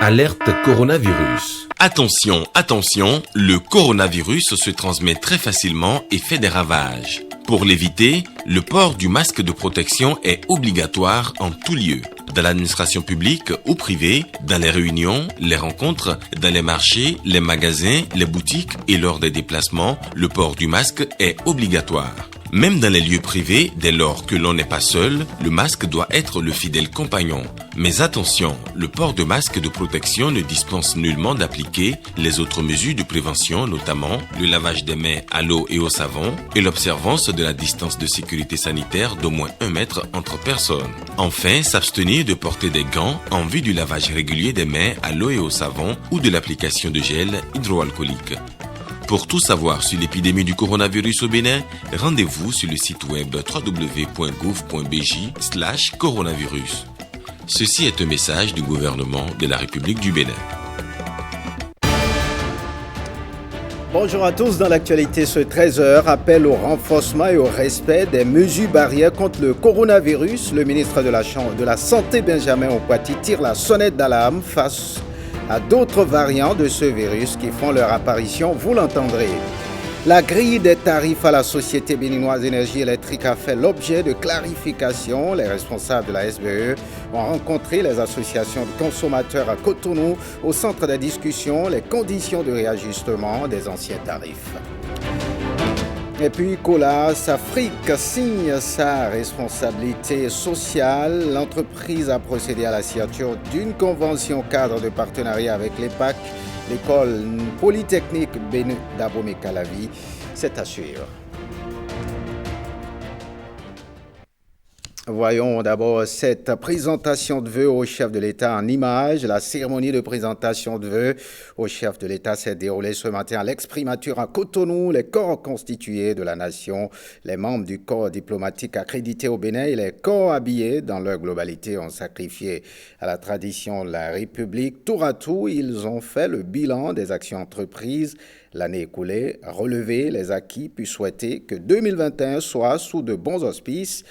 Alerte coronavirus. Attention, attention, le coronavirus se transmet très facilement et fait des ravages. Pour l'éviter, le port du masque de protection est obligatoire en tout lieu. Dans l'administration publique ou privée, dans les réunions, les rencontres, dans les marchés, les magasins, les boutiques et lors des déplacements, le port du masque est obligatoire. Même dans les lieux privés, dès lors que l'on n'est pas seul, le masque doit être le fidèle compagnon. Mais attention, le port de masque de protection ne dispense nullement d'appliquer les autres mesures de prévention, notamment le lavage des mains à l'eau et au savon et l'observance de la distance de sécurité sanitaire d'au moins 1 mètre entre personnes. Enfin, s'abstenir de porter des gants en vue du lavage régulier des mains à l'eau et au savon ou de l'application de gel hydroalcoolique. Pour tout savoir sur l'épidémie du coronavirus au Bénin, rendez-vous sur le site web www.gouv.bj/coronavirus. Ceci est un message du gouvernement de la République du Bénin. Bonjour à tous, dans l'actualité ce 13h, appel au renforcement et au respect des mesures barrières contre le coronavirus. Le ministre de la Santé, Benjamin Onkwati, tire la sonnette d'alarme face à d'autres variants de ce virus qui font leur apparition, vous l'entendrez. La grille des tarifs à la Société béninoise d'énergie électrique a fait l'objet de clarifications. Les responsables de la SBE ont rencontré les associations de consommateurs à Cotonou au centre des discussions, les conditions de réajustement des anciens tarifs. Et puis, Colas Afrique signe sa responsabilité sociale. L'entreprise a procédé à la signature d'une convention cadre de partenariat avec l'EPAC, l'école polytechnique d'Abomey-Calavi. C'est à suivre. Voyons d'abord cette présentation de vœux au chef de l'État en images. La cérémonie de présentation de vœux au chef de l'État s'est déroulée ce matin à l'ex-primature à Cotonou. Les corps constitués de la nation, les membres du corps diplomatique accrédité au Bénin et les corps habillés dans leur globalité ont sacrifié à la tradition de la République. Tour à tour, ils ont fait le bilan des actions entreprises l'année écoulée, relevé les acquis puis souhaité que 2021 soit sous de bons auspices.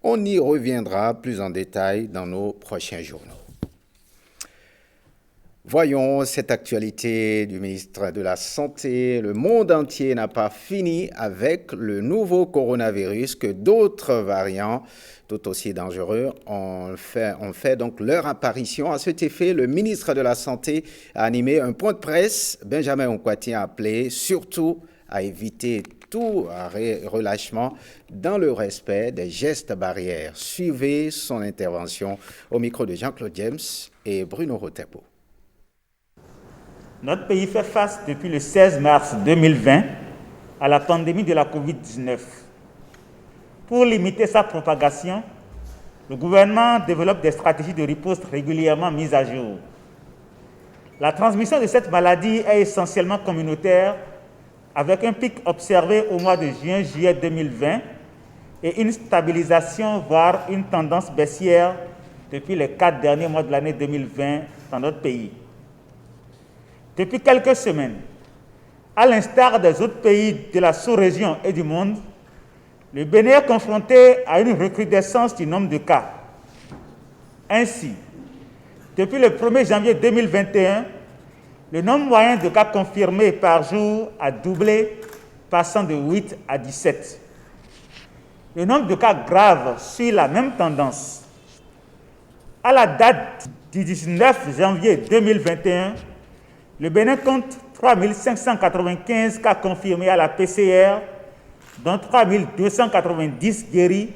On y reviendra plus en détail dans nos prochains journaux. Voyons cette actualité du ministre de la Santé. Le monde entier n'a pas fini avec le nouveau coronavirus que d'autres variants, tout aussi dangereux, ont fait donc leur apparition. À cet effet, le ministre de la Santé a animé un point de presse. Benjamin Onkwati a appelé surtout à éviter tout relâchement dans le respect des gestes barrières. Suivez son intervention au micro de Jean-Claude James et Bruno Rotepo. Notre pays fait face depuis le 16 mars 2020 à la pandémie de la COVID-19. Pour limiter sa propagation, le gouvernement développe des stratégies de riposte régulièrement mises à jour. La transmission de cette maladie est essentiellement communautaire, avec un pic observé au mois de juin-juillet 2020 et une stabilisation, voire une tendance baissière depuis les 4 derniers mois de l'année 2020 dans notre pays. Depuis quelques semaines, à l'instar des autres pays de la sous-région et du monde, le Bénin est confronté à une recrudescence du nombre de cas. Ainsi, depuis le 1er janvier 2021, le nombre moyen de cas confirmés par jour a doublé, passant de 8 à 17. Le nombre de cas graves suit la même tendance. À la date du 19 janvier 2021, le Bénin compte 3 595 cas confirmés à la PCR, dont 3 290 guéris,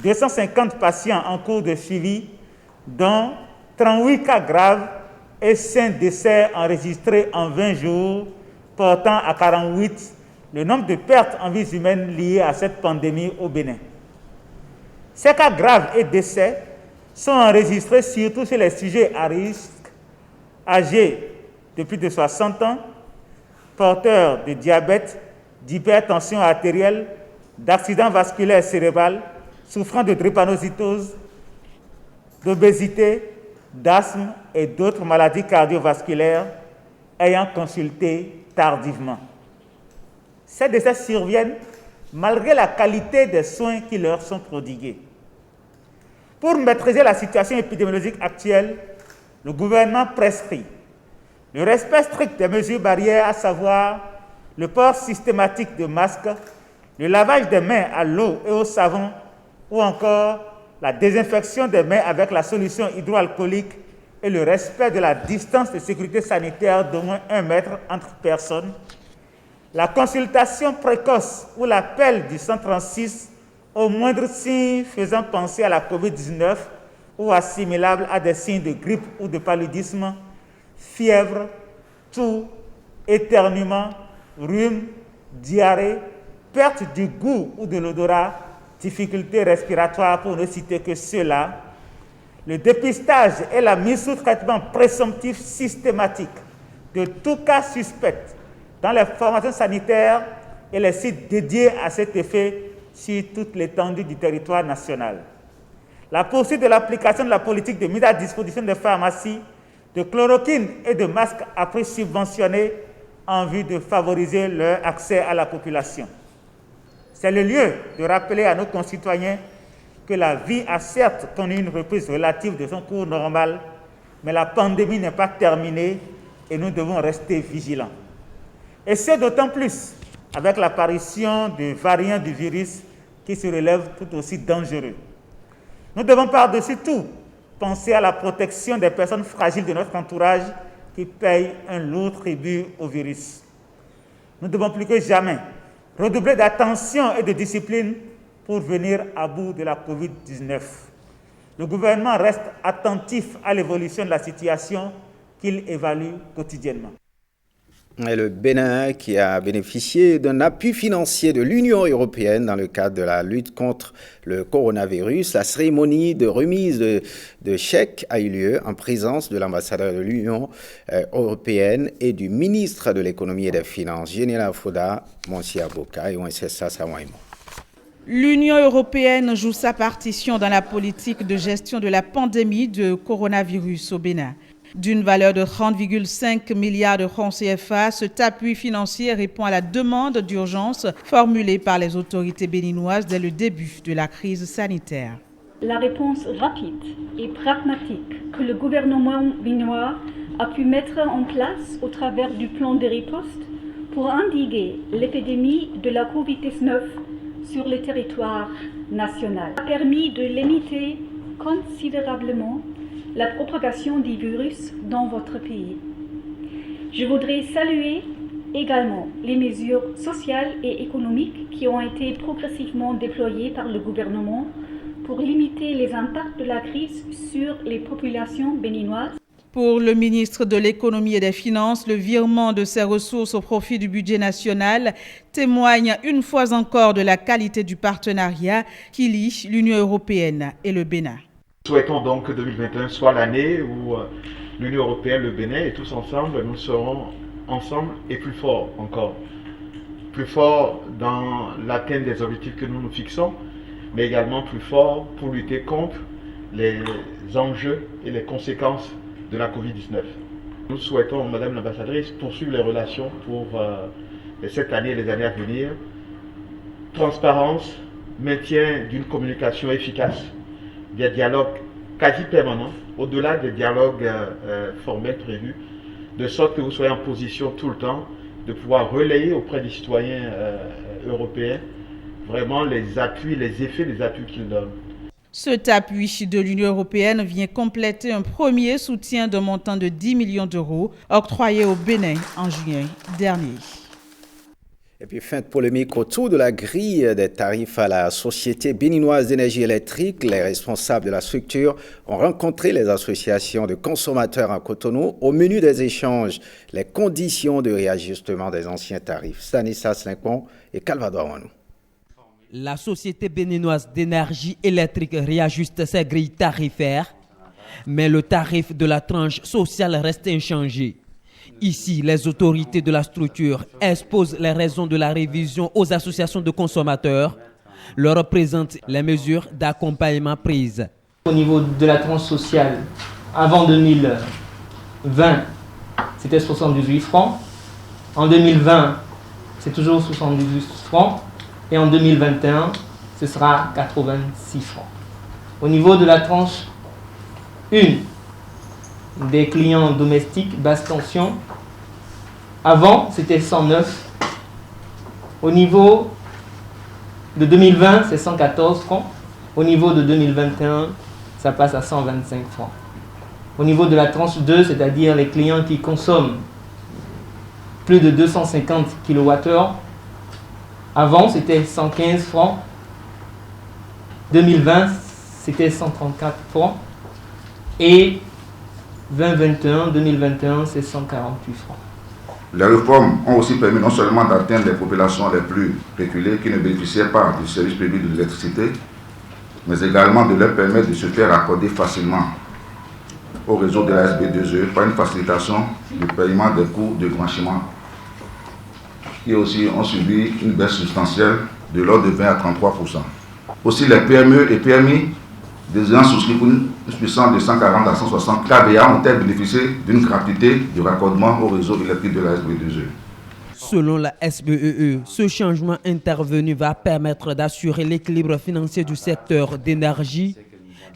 250 patients en cours de suivi, dont 38 cas graves et 5 décès enregistrés en 20 jours, portant à 48 le nombre de pertes en vies humaines liées à cette pandémie au Bénin. Ces cas graves et décès sont enregistrés surtout chez les sujets à risque, âgés de plus de 60 ans, porteurs de diabète, d'hypertension artérielle, d'accident vasculaire cérébral, souffrant de drépanocytose, d'obésité, d'asthme et d'autres maladies cardiovasculaires ayant consulté tardivement. Ces décès surviennent malgré la qualité des soins qui leur sont prodigués. Pour maîtriser la situation épidémiologique actuelle, le gouvernement prescrit le respect strict des mesures barrières, à savoir le port systématique de masques, le lavage des mains à l'eau et au savon, ou encore la désinfection des mains avec la solution hydroalcoolique et le respect de la distance de sécurité sanitaire d'au moins 1 mètre entre personnes, la consultation précoce ou l'appel du 136 au moindre signe faisant penser à la COVID-19 ou assimilable à des signes de grippe ou de paludisme, fièvre, toux, éternuement, rhume, diarrhée, perte du goût ou de l'odorat, difficultés respiratoires pour ne citer que ceux-là, le dépistage et la mise sous traitement présomptif systématique de tout cas suspect dans les formations sanitaires et les sites dédiés à cet effet sur toute l'étendue du territoire national. La poursuite de l'application de la politique de mise à disposition des pharmacies, de chloroquine et de masques à prix subventionnés en vue de favoriser leur accès à la population. C'est le lieu de rappeler à nos concitoyens que la vie a certes connu une reprise relative de son cours normal, mais la pandémie n'est pas terminée et nous devons rester vigilants. Et c'est d'autant plus avec l'apparition de variants du virus qui se relèvent tout aussi dangereux. Nous devons par-dessus tout penser à la protection des personnes fragiles de notre entourage qui payent un lourd tribut au virus. Nous devons plus que jamais redoubler d'attention et de discipline pour venir à bout de la COVID-19. Le gouvernement reste attentif à l'évolution de la situation qu'il évalue quotidiennement. Et le Bénin qui a bénéficié d'un appui financier de l'Union européenne dans le cadre de la lutte contre le coronavirus. La cérémonie de remise de chèques a eu lieu en présence de l'ambassadeur de l'Union européenne et du ministre de l'économie et des finances, Général Foda, Monsieur Aboka et Ouensessa Sawaimo. L'Union européenne joue sa partition dans la politique de gestion de la pandémie de coronavirus au Bénin. D'une valeur de 30,5 milliards de francs CFA, cet appui financier répond à la demande d'urgence formulée par les autorités béninoises dès le début de la crise sanitaire. La réponse rapide et pragmatique que le gouvernement béninois a pu mettre en place au travers du plan de riposte pour endiguer l'épidémie de la COVID-19 sur le territoire national a permis de limiter considérablement la propagation du virus dans votre pays. Je voudrais saluer également les mesures sociales et économiques qui ont été progressivement déployées par le gouvernement pour limiter les impacts de la crise sur les populations béninoises. Pour le ministre de l'économie et des finances, le virement de ces ressources au profit du budget national témoigne une fois encore de la qualité du partenariat qui lie l'Union européenne et le Bénin. Souhaitons donc que 2021 soit l'année où l'Union européenne, le Bénin et tous ensemble, nous serons ensemble et plus forts encore. Plus forts dans l'atteinte des objectifs que nous nous fixons, mais également plus forts pour lutter contre les enjeux et les conséquences de la COVID-19. Nous souhaitons, Madame l'ambassadrice, poursuivre les relations pour cette année et les années à venir. Transparence, maintien d'une communication efficace, des dialogues quasi permanents, au-delà des dialogues formels prévus, de sorte que vous soyez en position tout le temps de pouvoir relayer auprès des citoyens européens vraiment les appuis, les effets des appuis qu'ils donnent. Cet appui de l'Union européenne vient compléter un premier soutien d'un montant de 10 millions d'euros octroyé au Bénin en juin dernier. Et puis, fin de polémique autour de la grille des tarifs à la Société béninoise d'énergie électrique. Les responsables de la structure ont rencontré les associations de consommateurs en Cotonou. Au menu des échanges, les conditions de réajustement des anciens tarifs. Stanislas Lincon et Calvador Wanou. La Société béninoise d'énergie électrique réajuste ses grilles tarifaires, mais le tarif de la tranche sociale reste inchangé. Ici, les autorités de la structure exposent les raisons de la révision aux associations de consommateurs, leur présentent les mesures d'accompagnement prises. Au niveau de la tranche sociale, avant 2020, c'était 78 francs. En 2020, c'est toujours 78 francs. Et en 2021, ce sera 86 francs. Au niveau de la tranche 1, des clients domestiques basse tension. Avant, c'était 109. Au niveau de 2020, c'est 114 francs. Au niveau de 2021, ça passe à 125 francs. Au niveau de la tranche 2, c'est-à-dire les clients qui consomment plus de 250 kWh, avant, c'était 115 francs. 2020, c'était 134 francs. Et 2021, c'est 148 francs. Les réformes ont aussi permis non seulement d'atteindre les populations les plus reculées qui ne bénéficiaient pas du service public de l'électricité, mais également de leur permettre de se faire accorder facilement au réseau de la SB2E par une facilitation du paiement des coûts de blanchiment, qui aussi ont subi une baisse substantielle de l'ordre de 20 à 33%. Aussi, les PME et PMI des ayants souscrit pour une puissance de 140 à 160 kVA ont bénéficié d'une gratuité de raccordement au réseau électrique de la SB2E. Selon la SBEE, ce changement intervenu va permettre d'assurer l'équilibre financier du secteur d'énergie,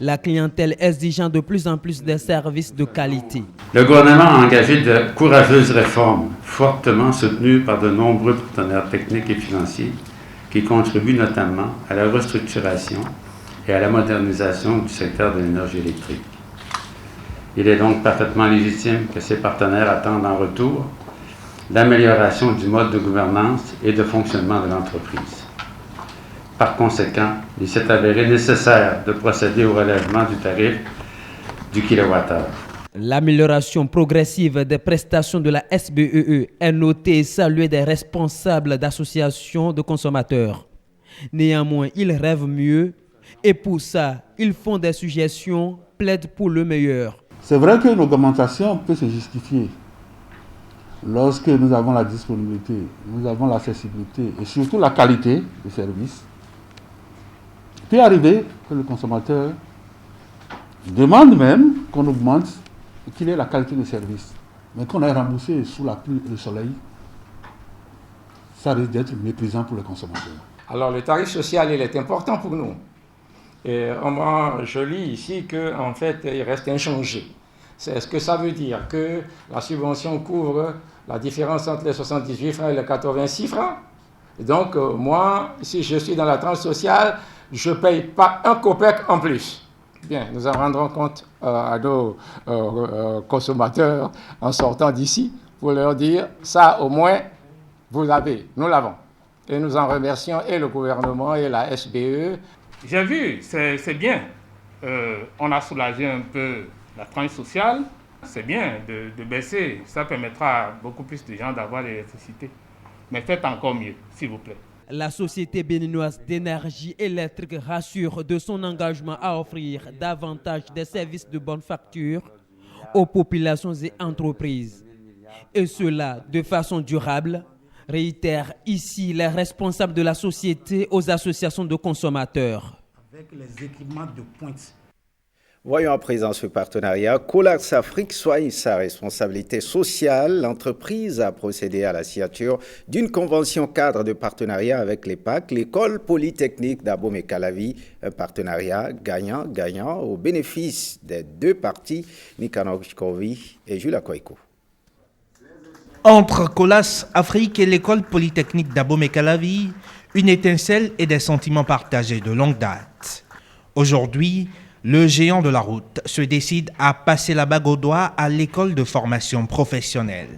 la clientèle exigeant de plus en plus des services de qualité. Le gouvernement a engagé de courageuses réformes, fortement soutenues par de nombreux partenaires techniques et financiers, qui contribuent notamment à la restructuration et à la modernisation du secteur de l'énergie électrique. Il est donc parfaitement légitime que ces partenaires attendent en retour l'amélioration du mode de gouvernance et de fonctionnement de l'entreprise. Par conséquent, il s'est avéré nécessaire de procéder au relèvement du tarif du kilowattheure. L'amélioration progressive des prestations de la SBEE est notée et saluée des responsables d'associations de consommateurs. Néanmoins, ils rêvent mieux et pour ça, ils font des suggestions, plaident pour le meilleur. C'est vrai que l'augmentation peut se justifier lorsque nous avons la disponibilité, nous avons l'accessibilité et surtout la qualité du service. Il peut arriver que le consommateur demande même qu'on augmente et qu'il ait la qualité du service. Mais qu'on ait remboursé sous la pluie et le soleil, ça risque d'être méprisant pour le consommateur. Alors le tarif social, il est important pour nous. Et moi, je lis ici qu'en fait, il reste inchangé. Est-ce que ça veut dire que la subvention couvre la différence entre les 78 francs et les 86 francs? Et donc, moi, si je suis dans la tranche sociale, je ne paye pas un copec en plus. Bien, nous en rendrons compte à nos consommateurs en sortant d'ici pour leur dire, ça au moins, vous l'avez, nous l'avons. Et nous en remercions et le gouvernement et la SBE. J'ai vu, c'est bien. On a soulagé un peu la tranche sociale. C'est bien de baisser. Ça permettra à beaucoup plus de gens d'avoir l'électricité. Mais faites encore mieux, s'il vous plaît. La Société béninoise d'énergie électrique rassure de son engagement à offrir davantage de services de bonne facture aux populations et entreprises. Et cela de façon durable, réitèrent ici les responsables de la société aux associations de consommateurs. Avec les équipements de pointe. Voyons à présent ce partenariat. Colas Afrique soigne sa responsabilité sociale. L'entreprise a procédé à la signature d'une convention cadre de partenariat avec l'EPAC, l'école polytechnique d'Abomey-Calavi. Un partenariat gagnant-gagnant au bénéfice des deux parties, Nicanor Kovi et Jules Akoiko. Entre Colas Afrique et l'école polytechnique d'Abomey-Calavi, une étincelle et des sentiments partagés de longue date. Aujourd'hui, le géant de la route se décide à passer la bague au doigt à l'école de formation professionnelle.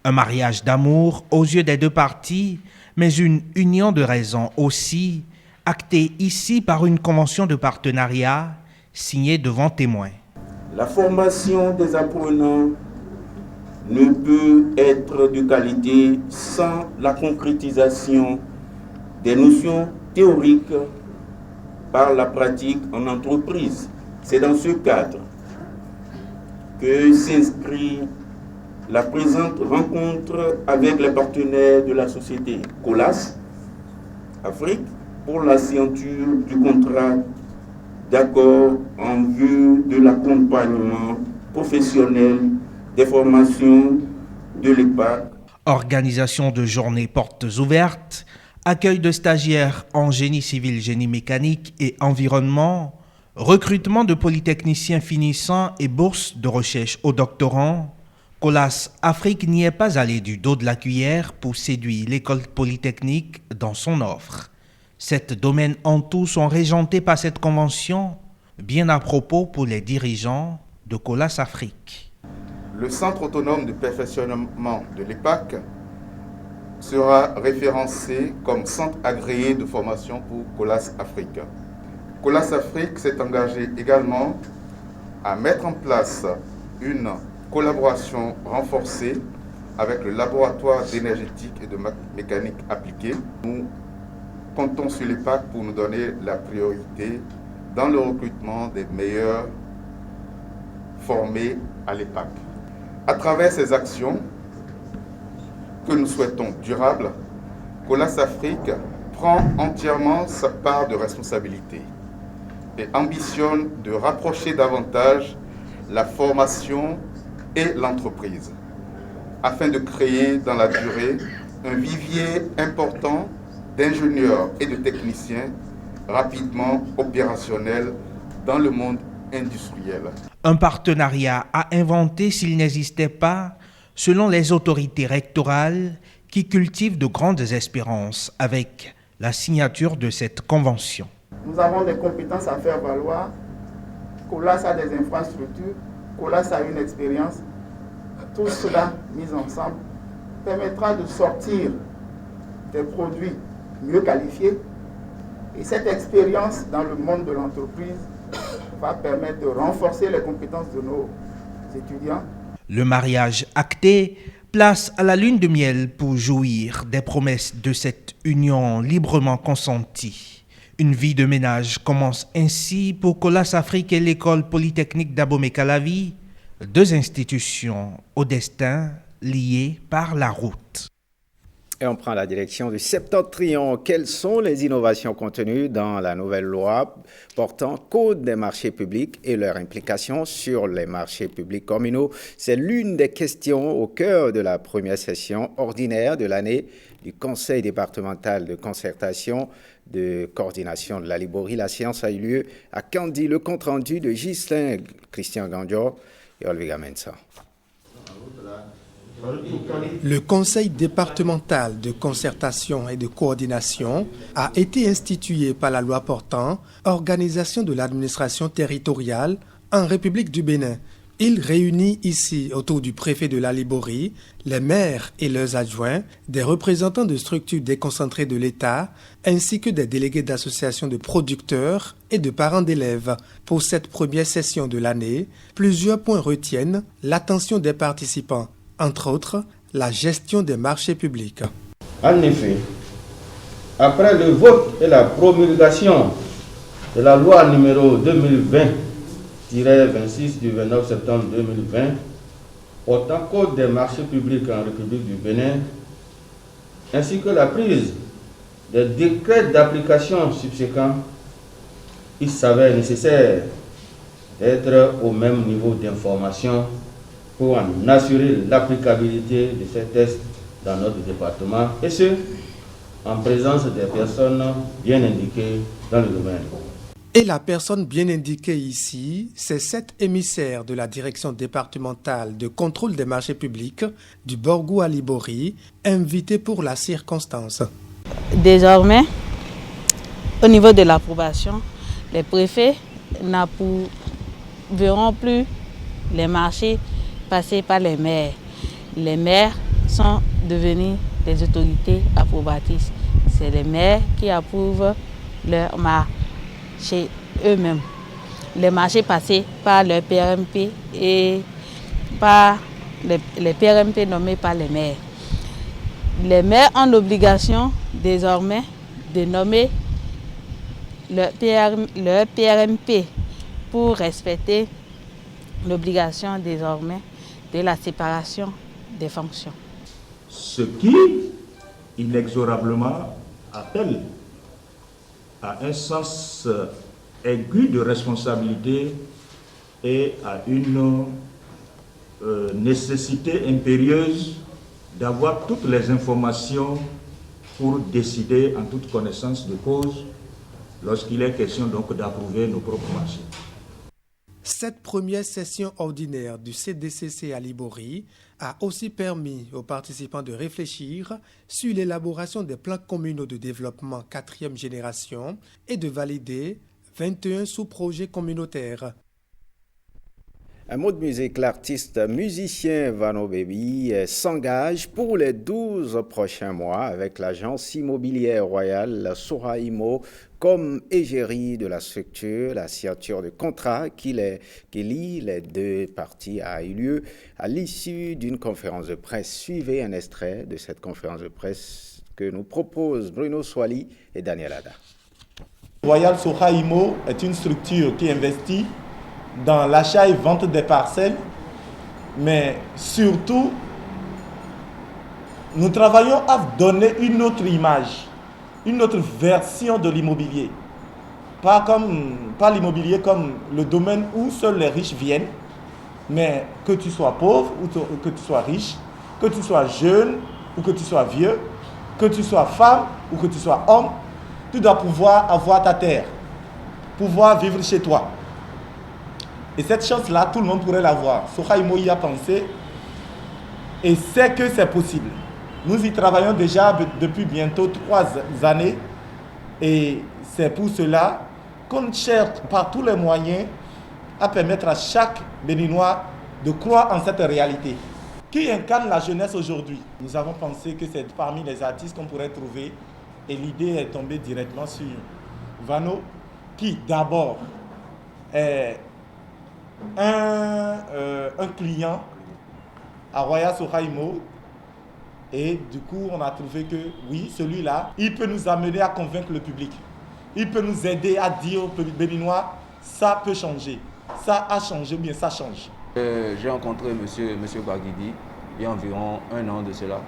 Un mariage d'amour aux yeux des deux parties, mais une union de raison aussi, actée ici par une convention de partenariat signée devant témoins. La formation des apprenants ne peut être de qualité sans la concrétisation des notions théoriques par la pratique en entreprise. C'est dans ce cadre que s'inscrit la présente rencontre avec les partenaires de la société Colas Afrique pour la signature du contrat d'accord en vue de l'accompagnement professionnel des formations de l'EPAC. Organisation de journées portes ouvertes, accueil de stagiaires en génie civil, génie mécanique et environnement, Recrutement de polytechniciens finissants et bourses de recherche aux doctorants, Colas Afrique n'y est pas allé du dos de la cuillère pour séduire l'école polytechnique dans son offre. 7 domaines en tout sont régentés par cette convention, bien à propos pour les dirigeants de Colas Afrique. Le Centre autonome de perfectionnement de l'EPAC sera référencé comme centre agréé de formation pour Colas Afrique. Colas Afrique s'est engagé également à mettre en place une collaboration renforcée avec le laboratoire d'énergétique et de mécanique appliquée. Nous comptons sur l'EPAC pour nous donner la priorité dans le recrutement des meilleurs formés à l'EPAC. À travers ces actions que nous souhaitons durables, Colas Afrique prend entièrement sa part de responsabilité et ambitionne de rapprocher davantage la formation et l'entreprise, afin de créer dans la durée un vivier important d'ingénieurs et de techniciens rapidement opérationnels dans le monde industriel. Un partenariat à inventer s'il n'existait pas, selon les autorités rectorales qui cultivent de grandes espérances avec la signature de cette convention. Nous avons des compétences à faire valoir. Colas a des infrastructures, Colas a une expérience. Tout cela mis ensemble permettra de sortir des produits mieux qualifiés. Et cette expérience dans le monde de l'entreprise va permettre de renforcer les compétences de nos étudiants. Le mariage acté, place à la lune de miel pour jouir des promesses de cette union librement consentie. Une vie de ménage commence ainsi pour Colas Afrique et l'école polytechnique d'Abomey-Calavi, 2 institutions au destin liées par la route. Et on prend la direction du Septentrion. Quelles sont les innovations contenues dans la nouvelle loi portant code des marchés publics et leur implication sur les marchés publics communaux? C'est l'une des questions au cœur de la première session ordinaire de l'année du Conseil départemental de concertation de coordination de la Liborie. La séance a eu lieu à Candy. Le compte-rendu de Ghislain Christian Gandior et Olvega Mensa. Le Conseil départemental de concertation et de coordination a été institué par la loi portant organisation de l'administration territoriale en République du Bénin. Il réunit ici, autour du préfet de la Liborie, les maires et leurs adjoints, des représentants de structures déconcentrées de l'État, ainsi que des délégués d'associations de producteurs et de parents d'élèves. Pour cette première session de l'année, plusieurs points retiennent l'attention des participants. Entre autres, la gestion des marchés publics. En effet, après le vote et la promulgation de la loi numéro 2020-26 du 29 septembre 2020, portant code des marchés publics en République du Bénin, ainsi que la prise des décrets d'application subséquents, il s'avère nécessaire d'être au même niveau d'information pour en assurer l'applicabilité de ces tests dans notre département, et ce, en présence des personnes bien indiquées dans le domaine. Et la personne bien indiquée ici, c'est 7 émissaires de la direction départementale de contrôle des marchés publics du Borgou à Liborie, invités pour la circonstance. Désormais, au niveau de l'approbation, les préfets n'approveront plus les marchés passés par les maires. Les maires sont devenus des autorités approbatrices. C'est les maires qui approuvent leurs marchés eux-mêmes. Les marchés passés par le PRMP et par les PRMP nommés par les maires. Les maires ont l'obligation désormais de nommer le PRMP pour respecter l'obligation désormais de la séparation des fonctions. Ce qui, inexorablement, appelle à un sens aigu de responsabilité et à une nécessité impérieuse d'avoir toutes les informations pour décider en toute connaissance de cause lorsqu'il est question donc d'approuver nos propres marchés. Cette première session ordinaire du CDCC à Libori a aussi permis aux participants de réfléchir sur l'élaboration des plans communaux de développement 4e génération et de valider 21 sous-projets communautaires. Un mot de musique, l'artiste musicien Vano Baby s'engage pour les 12 prochains mois avec l'agence immobilière royale Soha Immo comme égérie de la structure. La signature de contrat qui lie les deux parties a eu lieu à l'issue d'une conférence de presse. Suivez un extrait de cette conférence de presse que nous proposent Bruno Swali et Daniel Ada. Royal Soha Immo est une structure qui investit dans l'achat et vente des parcelles, mais surtout, nous travaillons à donner une autre image, une autre version de l'immobilier. Pas l'immobilier comme le domaine où seuls les riches viennent, mais que tu sois pauvre ou que tu sois riche, que tu sois jeune ou que tu sois vieux, que tu sois femme ou que tu sois homme, tu dois pouvoir avoir ta terre, pouvoir vivre chez toi. Et cette chance-là, tout le monde pourrait l'avoir. Soha Immo y a pensé et sait que c'est possible. Nous y travaillons déjà depuis bientôt 3 années et c'est pour cela qu'on cherche par tous les moyens à permettre à chaque Béninois de croire en cette réalité. Qui incarne la jeunesse aujourd'hui? Nous avons pensé que c'est parmi les artistes qu'on pourrait trouver et l'idée est tombée directement sur Vano qui d'abord est un client à Royal Soha Immo et du coup on a trouvé que oui, celui-là, il peut nous amener à convaincre le public. Il peut nous aider à dire aux Béninois, ça peut changer, ça a changé ou bien ça change. J'ai rencontré monsieur Baguidi il y a environ 1 an de cela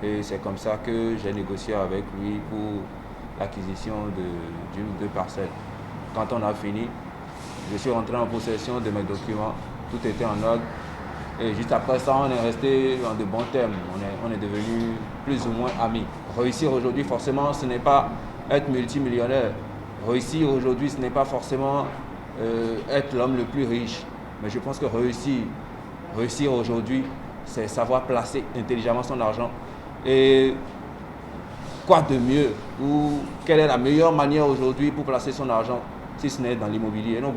et c'est comme ça que j'ai négocié avec lui pour l'acquisition d'une ou deux parcelles. Quand on a fini, je suis rentré en possession de mes documents, tout était en ordre. Et juste après ça, on est resté en de bons termes. On est devenus plus ou moins amis. Réussir aujourd'hui, forcément, ce n'est pas être multimillionnaire. Réussir aujourd'hui, ce n'est pas forcément être l'homme le plus riche. Mais je pense que réussir aujourd'hui, c'est savoir placer intelligemment son argent. Et quoi de mieux ou quelle est la meilleure manière aujourd'hui pour placer son argent si ce n'est dans l'immobilier. Non,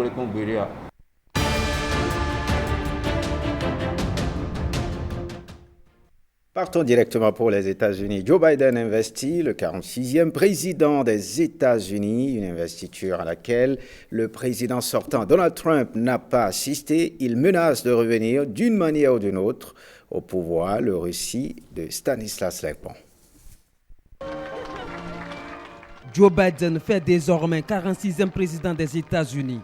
Partons directement pour les États-Unis. Joe Biden investit, le 46e président des États-Unis, une investiture à laquelle le président sortant Donald Trump n'a pas assisté. Il menace de revenir d'une manière ou d'une autre au pouvoir. Le récit de Stanislas Limpon. Joe Biden fait désormais 46e président des États-Unis.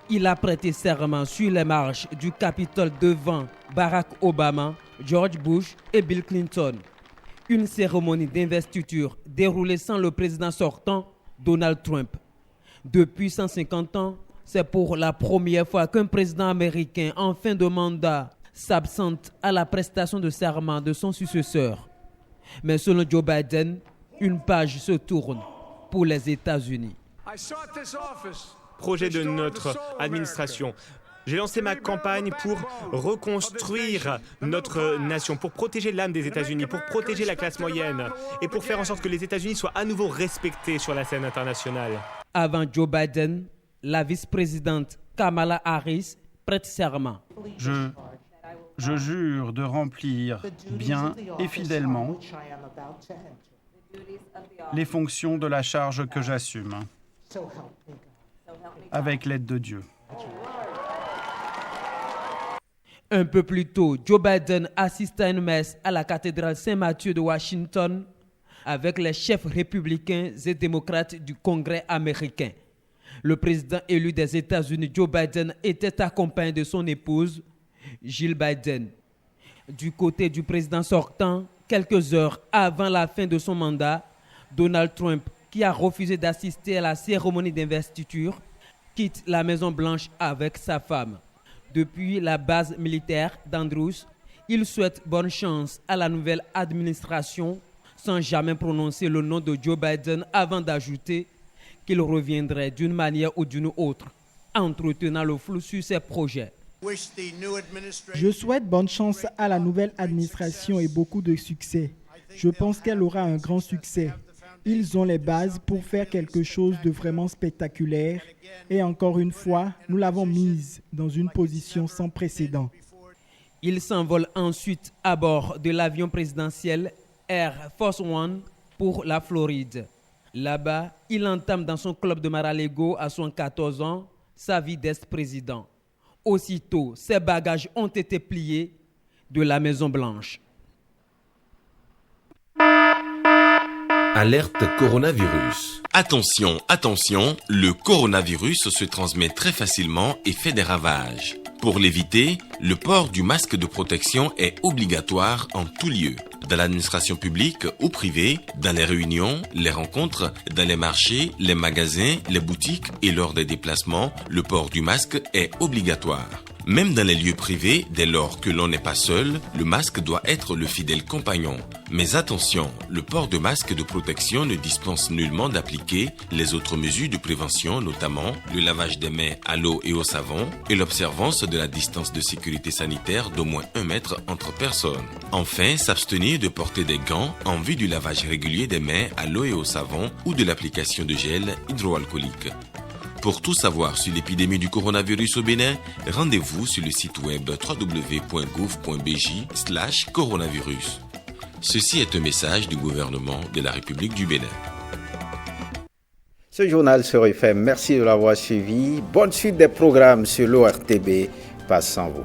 Il a prêté serment sur les marches du Capitole devant Barack Obama, George Bush et Bill Clinton. Une cérémonie d'investiture déroulée sans le président sortant, Donald Trump. Depuis 150 ans, c'est pour la première fois qu'un président américain en fin de mandat s'absente à la prestation de serment de son successeur. Mais selon Joe Biden, une page se tourne pour les États-Unis. Projet de notre administration. J'ai lancé ma campagne pour reconstruire notre nation, pour protéger l'âme des États-Unis, pour protéger la classe moyenne et pour faire en sorte que les États-Unis soient à nouveau respectés sur la scène internationale. Avant Joe Biden, la vice-présidente Kamala Harris prête serment. Je jure de remplir bien et fidèlement les fonctions de la charge que j'assume, avec l'aide de Dieu. Un peu plus tôt, Joe Biden assiste à une messe à la cathédrale Saint-Matthieu de Washington avec les chefs républicains et démocrates du Congrès américain. Le président élu des États-Unis, Joe Biden, était accompagné de son épouse, Jill Biden. Du côté du président sortant, quelques heures avant la fin de son mandat, Donald Trump, qui a refusé d'assister à la cérémonie d'investiture, quitte la Maison-Blanche avec sa femme. Depuis la base militaire d'Andrews, il souhaite bonne chance à la nouvelle administration sans jamais prononcer le nom de Joe Biden avant d'ajouter qu'il reviendrait d'une manière ou d'une autre, entretenant le flou sur ses projets. Je souhaite bonne chance à la nouvelle administration et beaucoup de succès. Je pense qu'elle aura un grand succès. Ils ont les bases pour faire quelque chose de vraiment spectaculaire. Et encore une fois, nous l'avons mise dans une position sans précédent. Il s'envole ensuite à bord de l'avion présidentiel Air Force One pour la Floride. Là-bas, il entame dans son club de Mar-a-Lago à 74 ans sa vie d'ex-président. Aussitôt, ses bagages ont été pliés de la Maison-Blanche. Alerte coronavirus. Attention, attention, le coronavirus se transmet très facilement et fait des ravages. Pour l'éviter, le port du masque de protection est obligatoire en tout lieu. Dans l'administration publique ou privée, dans les réunions, les rencontres, dans les marchés, les magasins, les boutiques et lors des déplacements, le port du masque est obligatoire. Même dans les lieux privés, dès lors que l'on n'est pas seul, le masque doit être le fidèle compagnon. Mais attention, le port de masque de protection ne dispense nullement d'appliquer les autres mesures de prévention, notamment le lavage des mains à l'eau et au savon et l'observance de la distance de sécurité sanitaire d'au moins 1 mètre entre personnes. Enfin, s'abstenir de porter des gants en vue du lavage régulier des mains à l'eau et au savon ou de l'application de gel hydroalcoolique. Pour tout savoir sur l'épidémie du coronavirus au Bénin, rendez-vous sur le site web www.gouv.bj/coronavirus. Ceci est un message du gouvernement de la République du Bénin. Ce journal se referme. Merci de l'avoir suivi. Bonne suite des programmes sur l'ORTB. Passe sans vous.